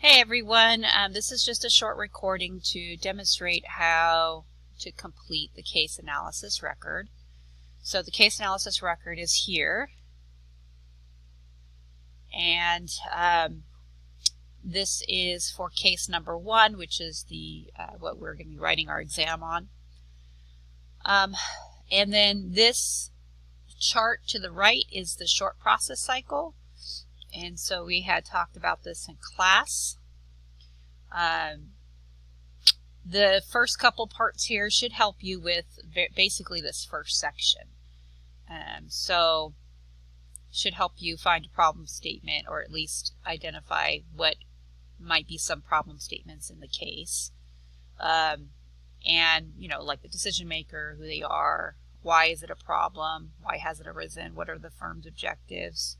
Hey everyone, this is just a short recording to demonstrate how to complete the case analysis record. So the case analysis record is here, and this is for case number 1, which is the what we're going to be writing our exam on. And then this chart to the right is the short process cycle. And so we had talked about this in class. The first couple parts here should help you with basically this first section. So should help you find a problem statement, or at least identify what might be some problem statements in the case. And, you know, like the decision maker, who they are, why is it a problem, why has it arisen, what are the firm's objectives.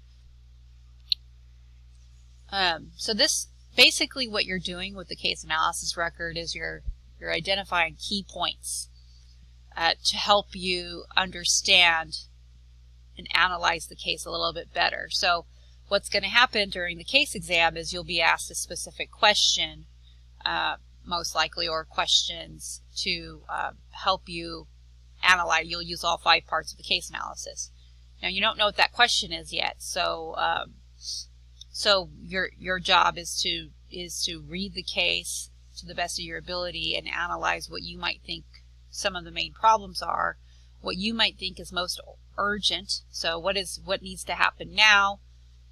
So this basically what you're doing with the case analysis record is you're identifying key points to help you understand and analyze the case a little bit better. So what's going to happen during the case exam is you'll be asked a specific question, most likely, or questions to help you analyze. You'll use all 5 parts of the case analysis. Now you don't know what that question is yet, so so your job is to read the case to the best of your ability and analyze what you might think some of the main problems are, what you might think is most urgent. So what needs to happen now,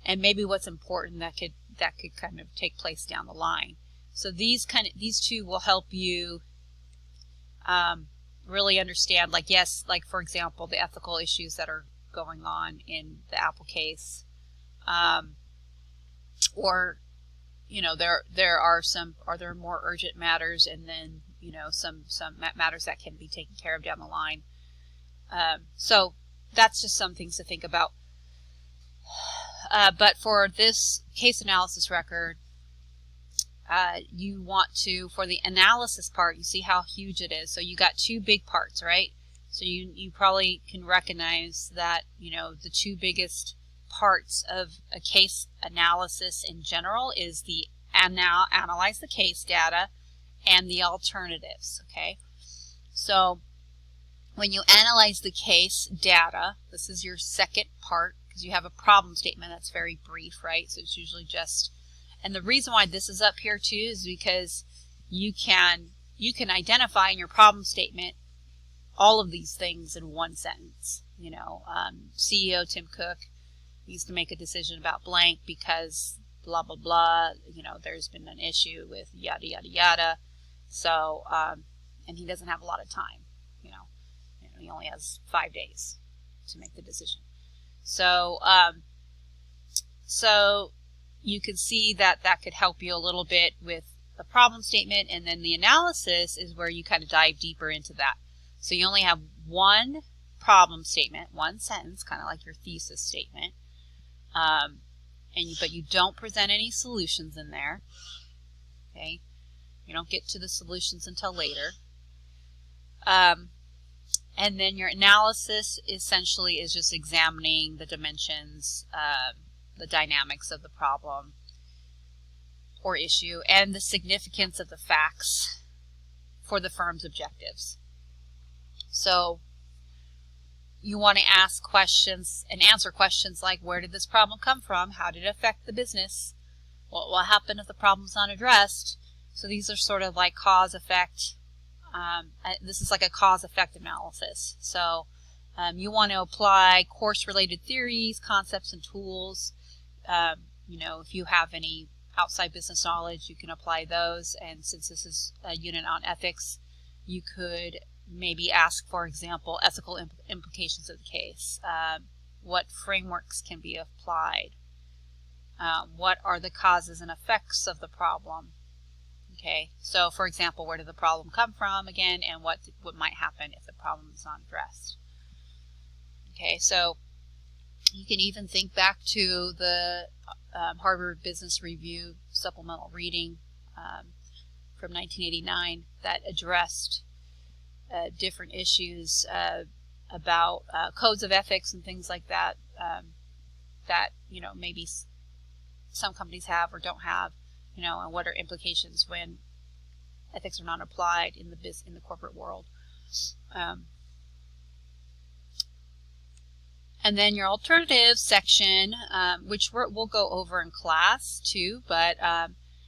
and maybe what's important that could kind of take place down the line. So these two will help you really understand, like for example, the ethical issues that are going on in the Apple case. Or, you know, there are more urgent matters, and then, you know, some matters that can be taken care of down the line. So that's just some things to think about. But for this case analysis record, you want to, for the analysis part, you see how huge it is. So you got 2 big parts, right? So you probably can recognize that, you know, the 2 biggest parts of a case analysis in general is the analyze the case data and the alternatives. Okay, so when you analyze the case data, this is your second part, because you have a problem statement that's very brief, right? So it's usually just, and the reason why this is up here too is because you can identify in your problem statement all of these things in one sentence. You know, CEO Tim Cook needs to make a decision about blank because blah blah blah, you know, there's been an issue with yada yada yada. So and he doesn't have a lot of time, you know, he only has 5 days to make the decision. So so you can see that could help you a little bit with the problem statement, and then the analysis is where you kind of dive deeper into that. So you only have one problem statement, one sentence, kind of like your thesis statement. But you don't present any solutions in there. Okay, you don't get to the solutions until later. And then your analysis essentially is just examining the dimensions, the dynamics of the problem or issue, and the significance of the facts for the firm's objectives. So you want to ask questions and answer questions like, where did this problem come from? How did it affect the business? What will happen if the problem's not addressed? So these are sort of like cause-effect. This is like a cause-effect analysis. So you want to apply course-related theories, concepts, and tools. You know, if you have any outside business knowledge, you can apply those. And since this is a unit on ethics, you could maybe ask, for example, ethical implications of the case. What frameworks can be applied? What are the causes and effects of the problem? Okay, so for example, where did the problem come from again, and what might happen if the problem is not addressed? Okay, so you can even think back to the Harvard Business Review supplemental reading from 1989 that addressed different issues about codes of ethics and things like that, that, you know, maybe some companies have or don't have. and what are implications when ethics are not applied in the corporate world. And then your alternatives section, which we'll go over in class too, but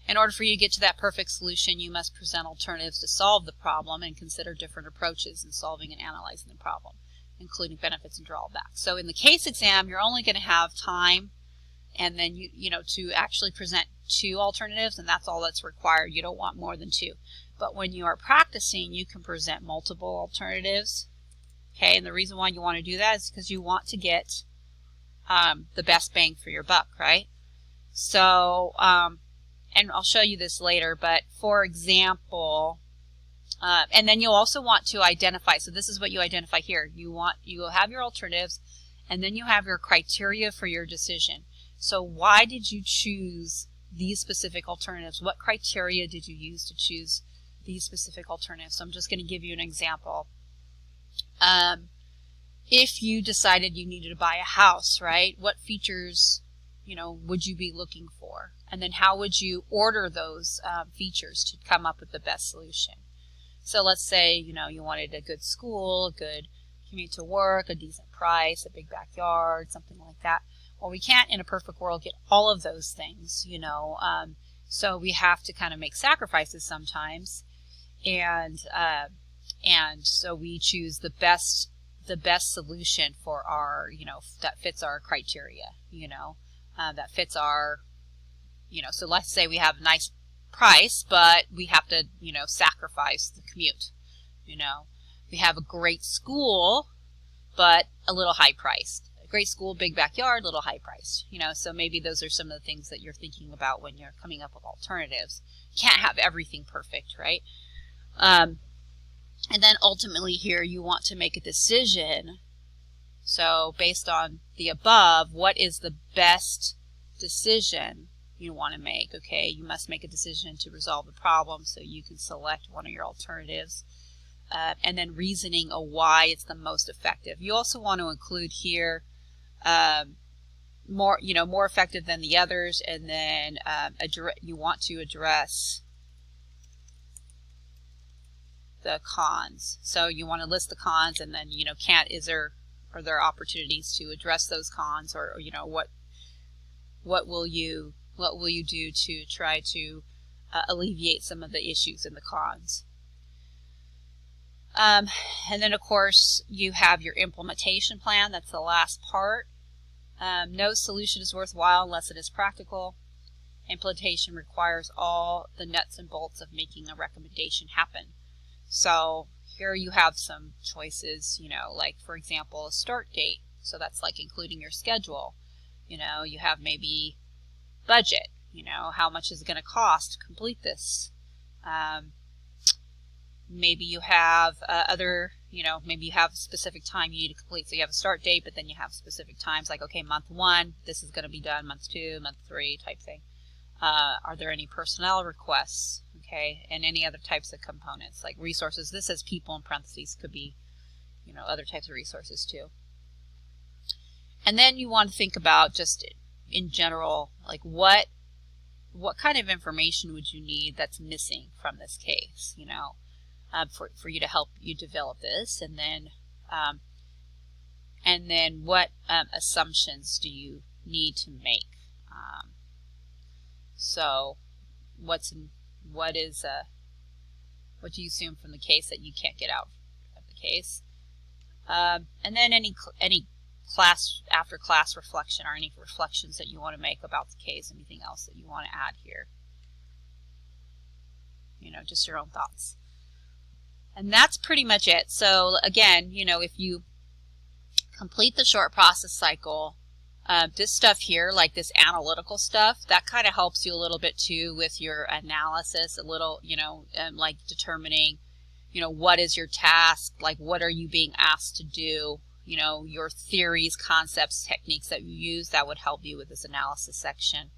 in order for you to get to that perfect solution, you must present alternatives to solve the problem and consider different approaches in solving and analyzing the problem, including benefits and drawbacks. So in the case exam, you're only going to have time and then to actually present 2 alternatives, and that's all that's required. You don't want more than 2. But when you are practicing, you can present multiple alternatives. Okay, and the reason why you want to do that is because you want to get the best bang for your buck, right? So, and I'll show you this later, but for example, and then you'll also want to identify, so this is what you identify here. You will have your alternatives, and then you have your criteria for your decision. So why did you choose these specific alternatives? What criteria did you use to choose these specific alternatives? So I'm just going to give you an example. If you decided you needed to buy a house, right, what features, would you be looking for? And then how would you order those features to come up with the best solution? So let's say, you wanted a good school, a good commute to work, a decent price, a big backyard, something like that. Well, we can't, in a perfect world, get all of those things, so we have to kind of make sacrifices sometimes. And so we choose the best solution for our, that fits our criteria, that fits our, so let's say we have a nice price, but we have to, sacrifice the commute, we have a great school, but a little high priced. A great school, big backyard, little high priced, so maybe those are some of the things that you're thinking about when you're coming up with alternatives. You can't have everything perfect, right? And then ultimately here you want to make a decision. So based on the above, what is the best decision you want to make? Okay, you must make a decision to resolve the problem, so you can select one of your alternatives. And then reasoning of why it's the most effective. You also want to include here more effective than the others, and then you want to address the cons. So you want to list the cons, and then are there opportunities to address those cons, or what will you do to try to alleviate some of the issues in the cons. And then of course you have your implementation plan. That's the last part. No solution is worthwhile unless it is practical. Implementation requires all the nuts and bolts of making a recommendation happen. So here you have some choices, like for example a start date. So that's like including your schedule. You have maybe budget, how much is it going to cost to complete this. Maybe you have maybe you have a specific time you need to complete. So you have a start date, but then you have specific times, like, okay, month 1, this is going to be done, month 2, month 3 type thing. Are there any personnel requests? Okay, and any other types of components, like resources. This says people in parentheses, could be, other types of resources too. And then you want to think about, just in general, like what kind of information would you need that's missing from this case, for you to help you develop this, and then what assumptions do you need to make? So what do you assume from the case that you can't get out of the case? And then any class after class reflection, or any reflections that you want to make about the case, anything else that you want to add here. Just your own thoughts. And that's pretty much it. So again, if you complete the short process cycle, this stuff here, like this analytical stuff, that kind of helps you a little bit too with your analysis, a little, like determining, what is your task, like what are you being asked to do, your theories, concepts, techniques that you use, that would help you with this analysis section.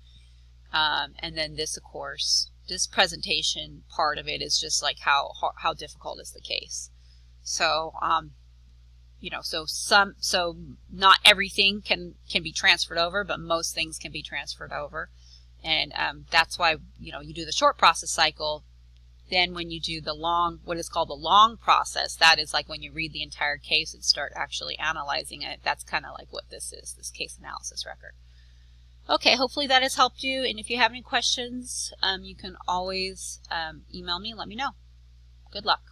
And then this, of course, this presentation part of it is just like how difficult is the case. So, so not everything can be transferred over, but most things can be transferred over. And that's why, you know, you do the short process cycle. Then when you do the long, what is called the long process, that is like when you read the entire case and start actually analyzing it. That's kind of like what this is, this case analysis record. Okay, hopefully that has helped you. And if you have any questions, you can always email me and let me know. Good luck.